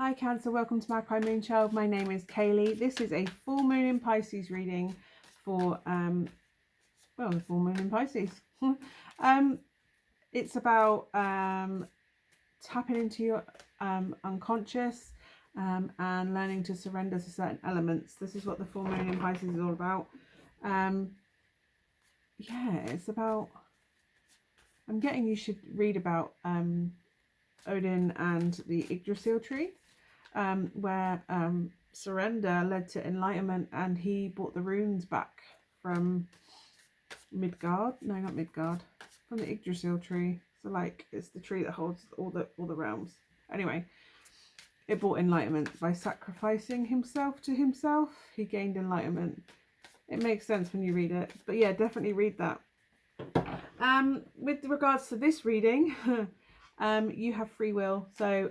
Hi Cancer, welcome to Magpie Moonchild. My name is Kayleigh. This is a full moon in Pisces reading for, the full moon in Pisces. It's about tapping into your unconscious and learning to surrender to certain elements. This is what the full moon in Pisces is all about. It's about, I'm getting you should read about Odin and the Yggdrasil tree. Where surrender led to enlightenment, and he brought the runes back from Midgard. No, not Midgard. From the Yggdrasil tree. So like it's the tree that holds all the realms. Anyway, it brought enlightenment by sacrificing himself to himself. He gained enlightenment. It makes sense when you read it. But yeah, definitely read that. With regards to this reading. You have free will, so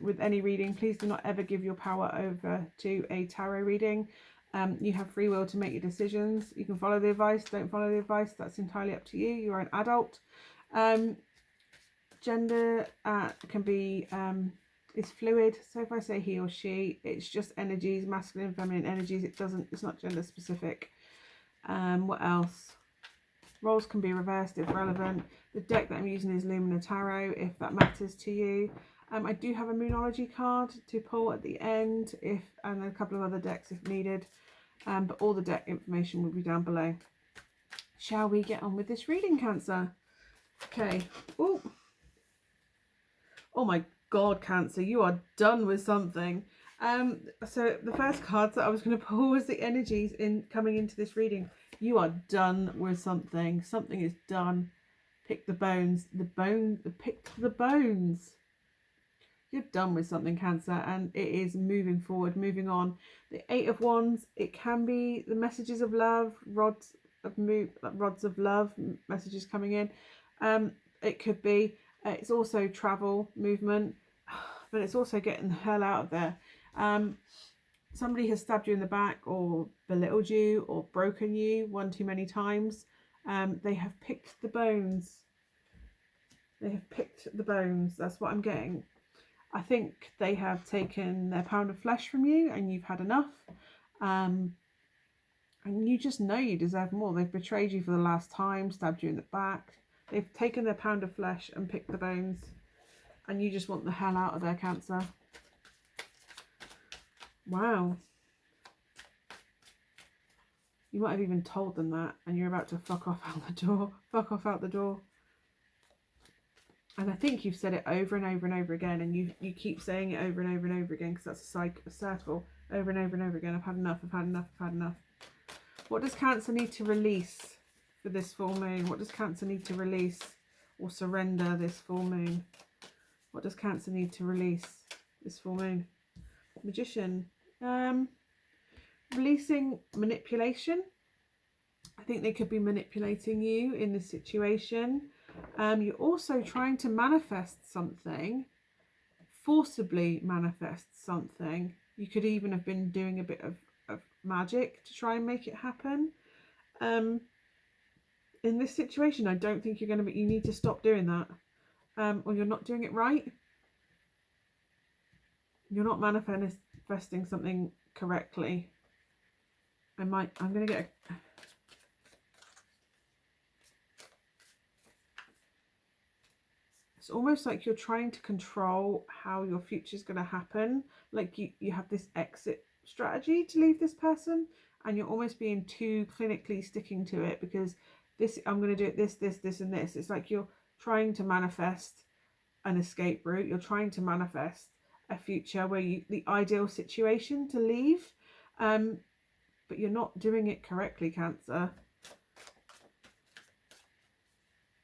with any reading, please do not ever give your power over to a tarot reading. You have free will to make your decisions. You can follow the advice, don't follow the advice, that's entirely up to you. You are an adult. Gender can be is fluid, so if I say he or she, it's just energies, masculine and feminine energies. It's not gender specific. What else? Roles can be reversed if relevant. The deck that I'm using is Lumina Tarot, if that matters to you. I do have a Moonology card to pull at the end, and a couple of other decks if needed. But all the deck information will be down below. Shall we get on with this reading, Cancer? Okay. Ooh. Oh my God, Cancer, you are done with something. So the first card that I was going to pull was the energies coming into this reading. You are done with something. Something is done. Pick the bones. Pick the bones. You're done with something, Cancer, and it is moving forward, moving on. The Eight of Wands, it can be the messages of love, rods of love, messages coming in. It could be, it's also travel, movement, but it's also getting the hell out of there. Somebody has stabbed you in the back or belittled you or broken you one too many times. They have picked the bones. They have picked the bones. That's what I'm getting. I think they have taken their pound of flesh from you and you've had enough. And you just know you deserve more. They've betrayed you for the last time, stabbed you in the back. They've taken their pound of flesh and picked the bones. And you just want the hell out of their, Cancer. Wow. You might have even told them that and you're about to fuck off out the door. Fuck off out the door. And I think you've said it over and over and over again, and you keep saying it over and over and over again because that's a cycle. Over and over and over again. I've had enough, I've had enough, I've had enough. What does Cancer need to release for this full moon? What does Cancer need to release or surrender this full moon? What does Cancer need to release this full moon? Magician. Releasing manipulation. I think they could be manipulating you in this situation. You're also trying to manifest something, forcibly manifest something. You could even have been doing a bit of magic to try and make it happen. In this situation, I don't think you're going to be, you need to stop doing that. Or you're not doing it right. You're not manifesting something correctly. I'm going to get a... It's almost like you're trying to control how your future is going to happen. Like you have this exit strategy to leave this person, and you're almost being too clinically sticking to it because I'm going to do it this and this. It's like you're trying to manifest an escape route. You're trying to manifest a future where the ideal situation to leave, but you're not doing it correctly, Cancer.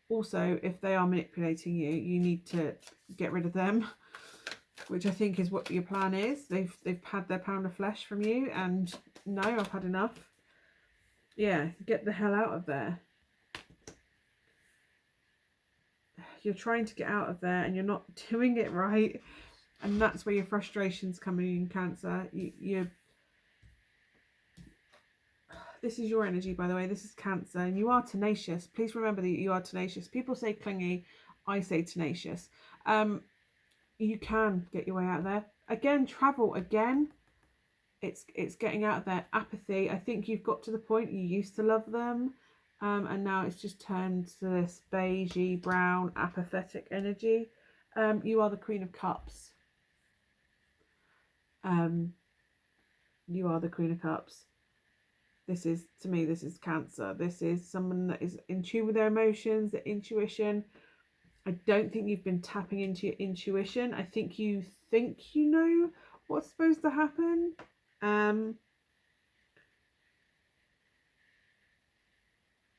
Also, if they are manipulating you, you need to get rid of them, which I think is what your plan is. They've had their pound of flesh from you, and no, I've had enough. Yeah, get the hell out of there. You're trying to get out of there, and you're not doing it right, and that's where your frustration's coming in, Cancer. This is your energy, by the way. This is Cancer, and you are tenacious. Please remember that you are tenacious. People say clingy. I say tenacious. You can get your way out of there. again, travel again. It's getting out of their apathy. I think you've got to the point you used to love them, and now it's just turned to this beigey, brown, apathetic energy. You are the Queen of Cups. You are the Queen of Cups. This is, to me, this is Cancer. This is someone that is in tune with their emotions, their intuition. I don't think you've been tapping into your intuition. I think you know what's supposed to happen. And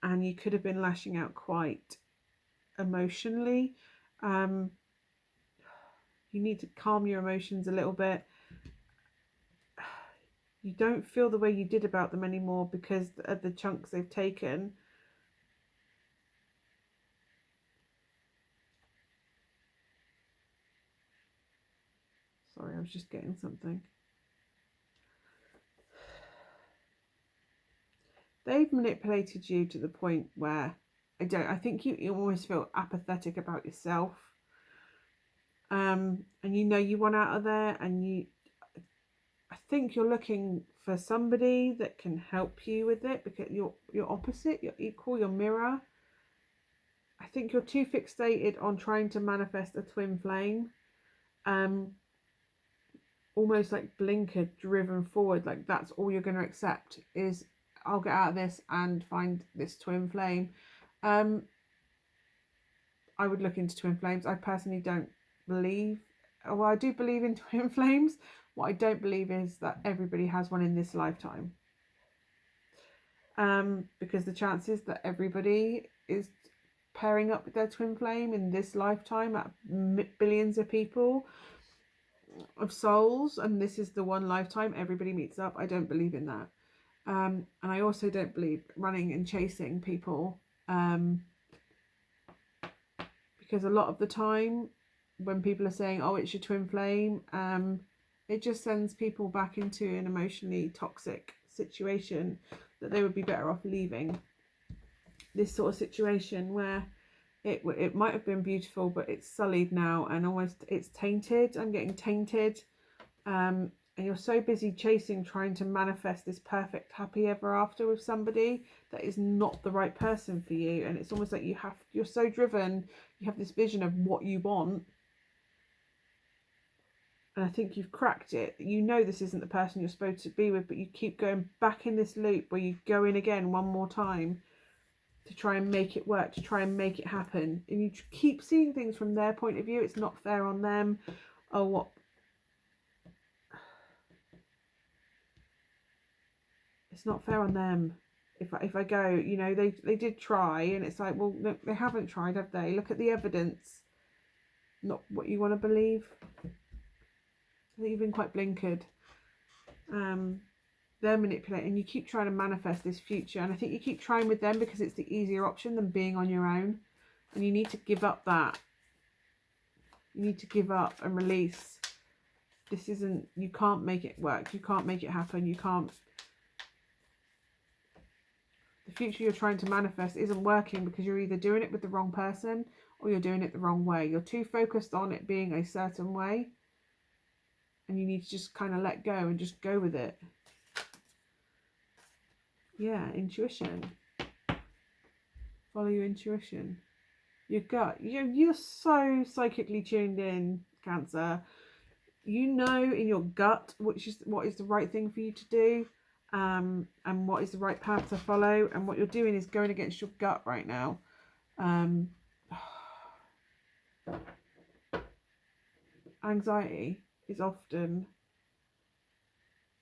you could have been lashing out quite emotionally. You need to calm your emotions a little bit. You don't feel the way you did about them anymore because of the chunks they've taken. Sorry, I was just getting something. They've manipulated you to the point where I think you almost feel apathetic about yourself. And you know you want out of there, and I think you're looking for somebody that can help you with it, because you're opposite, you're equal, you're mirror. I think you're too fixated on trying to manifest a twin flame. Almost like blinker driven forward, like that's all you're going to accept is, I'll get out of this and find this twin flame. I would look into twin flames. I personally don't believe, well, I do believe in twin flames. What I don't believe is that everybody has one in this lifetime. Because the chances that everybody is pairing up with their twin flame in this lifetime, at billions of people, of souls, and this is the one lifetime everybody meets up, I don't believe in that. And I also don't believe running and chasing people, because a lot of the time when people are saying, oh, it's your twin flame, it just sends people back into an emotionally toxic situation that they would be better off leaving. This sort of situation where it might have been beautiful, but it's sullied now, and almost it's tainted. I'm getting tainted. And you're so busy chasing, trying to manifest this perfect happy ever after with somebody that is not the right person for you. And it's almost like you're so driven, you have this vision of what you want, and I think you've cracked it. You know this isn't the person you're supposed to be with, but you keep going back in this loop where you go in again one more time to try and make it work, to try and make it happen. And you keep seeing things from their point of view. It's not fair on them. Oh, what? It's not fair on them. If I go, you know, they did try, and it's like, well, look, they haven't tried, have they? Look at the evidence. Not what you want to believe. I think you've been quite blinkered. They're manipulating. You keep trying to manifest this future, and I think you keep trying with them because it's the easier option than being on your own. And you need to give up that. You need to give up and release. This isn't, you can't make it work. You can't make it happen. You can't. The future you're trying to manifest isn't working because you're either doing it with the wrong person or you're doing it the wrong way. You're too focused on it being a certain way, and you need to just kind of let go and just go with it. Yeah, intuition. Follow your intuition. Your gut. You're so psychically tuned in, Cancer. You know in your gut what is the right thing for you to do, and what is the right path to follow. And what you're doing is going against your gut right now. Anxiety is often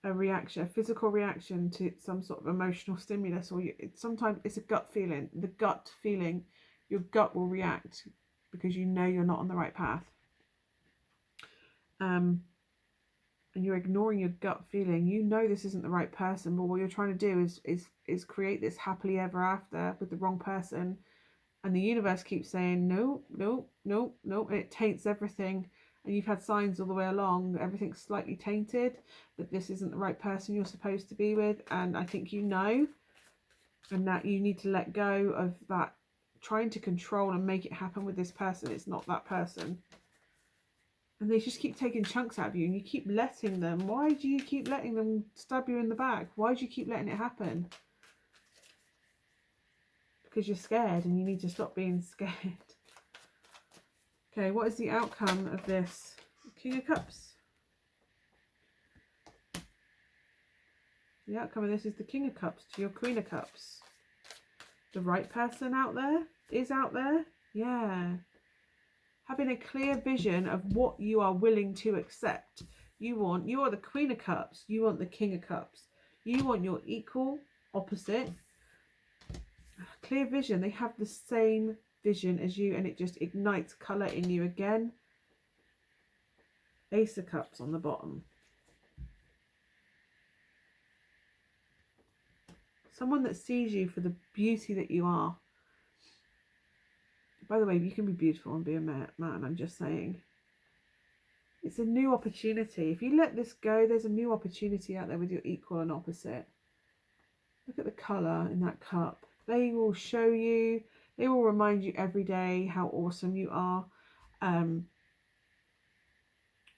a physical reaction to some sort of emotional stimulus, or sometimes it's a gut feeling. The gut feeling, your gut will react because you know you're not on the right path. And you're ignoring your gut feeling. You know this isn't the right person, but what you're trying to do is create this happily ever after with the wrong person, and the universe keeps saying no, no, no, no, and it taints everything. And you've had signs all the way along, everything's slightly tainted, that this isn't the right person you're supposed to be with. And I think you know, and that you need to let go of that trying to control and make it happen with this person. It's not that person. And they just keep taking chunks out of you, and you keep letting them. Why do you keep letting them stab you in the back? Why do you keep letting it happen? Because you're scared and you need to stop being scared. Okay, what is the outcome of this? King of Cups. The outcome of this is the King of Cups to your Queen of Cups. The right person out there is out there. Yeah. Having a clear vision of what you are willing to accept. You are the Queen of Cups. You want the King of Cups. You want your equal opposite. Clear vision. They have the same vision as you, and it just ignites colour in you again. Ace of Cups on the bottom. Someone that sees you for the beauty that you are. By the way, you can be beautiful and be a man, I'm just saying. It's a new opportunity. If you let this go, there's a new opportunity out there with your equal and opposite. Look at the colour in that cup. They will show you, they will remind you every day how awesome you are.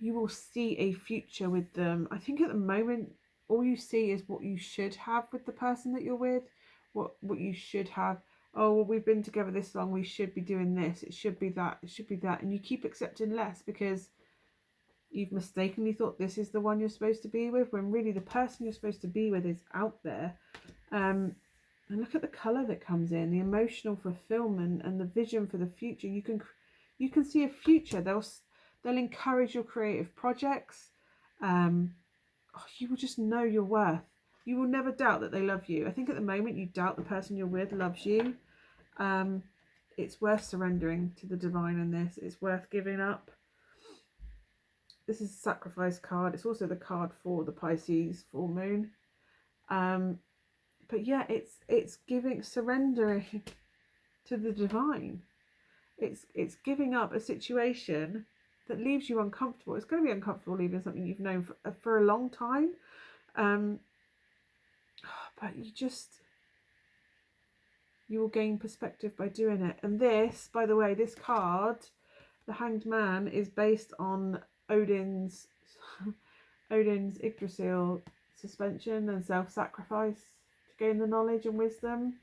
You will see a future with them. I think at the moment, all you see is what you should have with the person that you're with. What you should have. Oh, well, we've been together this long, we should be doing this. It should be that. It should be that. And you keep accepting less because you've mistakenly thought this is the one you're supposed to be with, when really the person you're supposed to be with is out there. And look at the colour that comes in, the emotional fulfillment and the vision for the future. You can see a future. They'll encourage your creative projects. You will just know your worth. You will never doubt that they love you. I think at the moment you doubt the person you're with loves you. It's worth surrendering to the divine in this. It's worth giving up. This is a sacrifice card. It's also the card for the Pisces full moon. But yeah, it's surrendering to the divine. It's giving up a situation that leaves you uncomfortable. It's going to be uncomfortable leaving something you've known for a long time. But you will gain perspective by doing it. And this, by the way, this card, the Hanged Man, is based on Odin's Yggdrasil suspension and self-sacrifice to gain the knowledge and wisdom.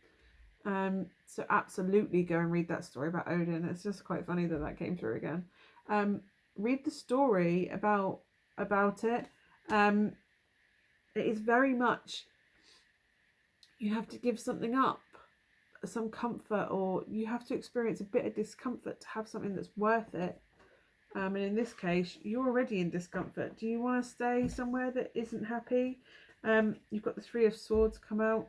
So absolutely go and read that story about Odin. It's just quite funny that came through again. Read the story about it. It is very much, you have to give something up, some comfort, or you have to experience a bit of discomfort to have something that's worth it. And in this case, you're already in discomfort. Do you want to stay somewhere that isn't happy? You've got the Three of Swords come out.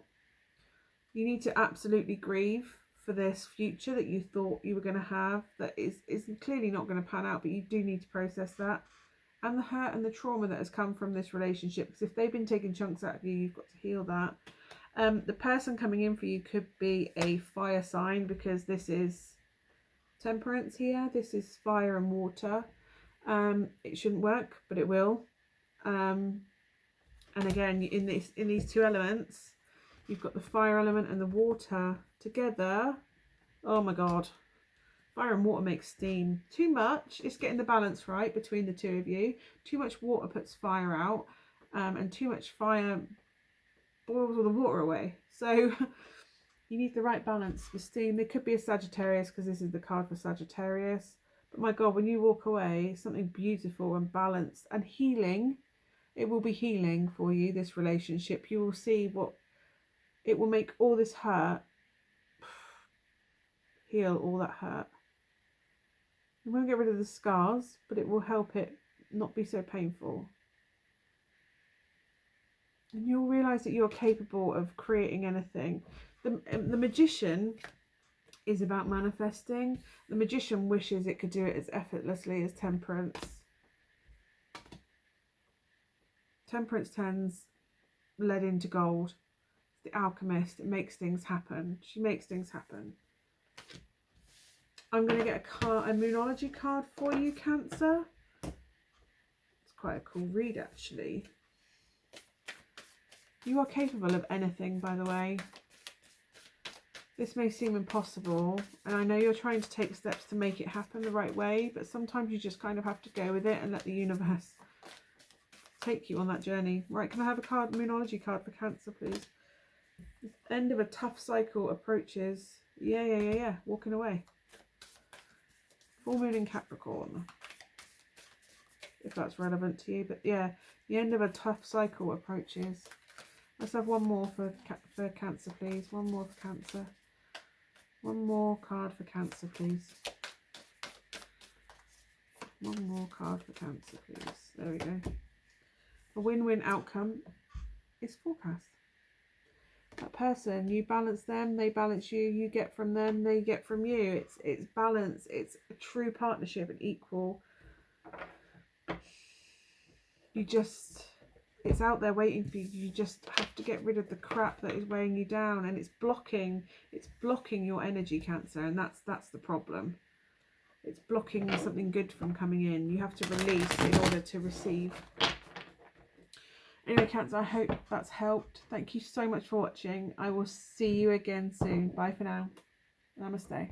You need to absolutely grieve for this future that you thought you were going to have that is clearly not going to pan out, but you do need to process that. And the hurt and the trauma that has come from this relationship, because if they've been taking chunks out of you, you've got to heal that. The person coming in for you could be a fire sign, because this is Temperance here. This is fire and water. It shouldn't work, but it will. And again, in these two elements, you've got the fire element and the water together. Oh my god, fire and water makes steam. Too much, it's getting the balance right between the two of you. Too much water puts fire out, and too much fire boils all the water away. So you need the right balance for steam. There could be a Sagittarius, because this is the card for Sagittarius. But my god, when you walk away, something beautiful and balanced and healing. It will be healing for you, this relationship. You will see what it will make all this hurt heal, all that hurt. It won't get rid of the scars, but it will help it not be so painful. And you'll realise that you're capable of creating anything. The Magician is about manifesting. The Magician wishes it could do it as effortlessly as Temperance. Temperance turns lead into gold. The Alchemist, it makes things happen. She makes things happen. I'm going to get a Moonology card for you, Cancer. It's quite a cool read, actually. You are capable of anything, by the way. This may seem impossible, and I know you're trying to take steps to make it happen the right way, but sometimes you just kind of have to go with it and let the universe take you on that journey. Right, can I have a card, Moonology card for Cancer, please? The end of a tough cycle approaches. Yeah. Walking away. Full moon in Capricorn, if that's relevant to you. But yeah, the end of a tough cycle approaches. Let's have one more for Cancer, please. One more for Cancer. One more card for Cancer, please. One more card for Cancer, please. There we go. A win-win outcome is forecast. That person, you balance them, they balance you, you get from them, they get from you. It's balance, it's a true partnership and equal. It's out there waiting for you. You just have to get rid of the crap that is weighing you down, and it's blocking your energy, Cancer, and that's the problem. It's blocking something good from coming in. You have to release in order to receive. Anyway, Cancer, I hope that's helped. Thank you so much for watching. I will see you again soon. Bye for now. Namaste.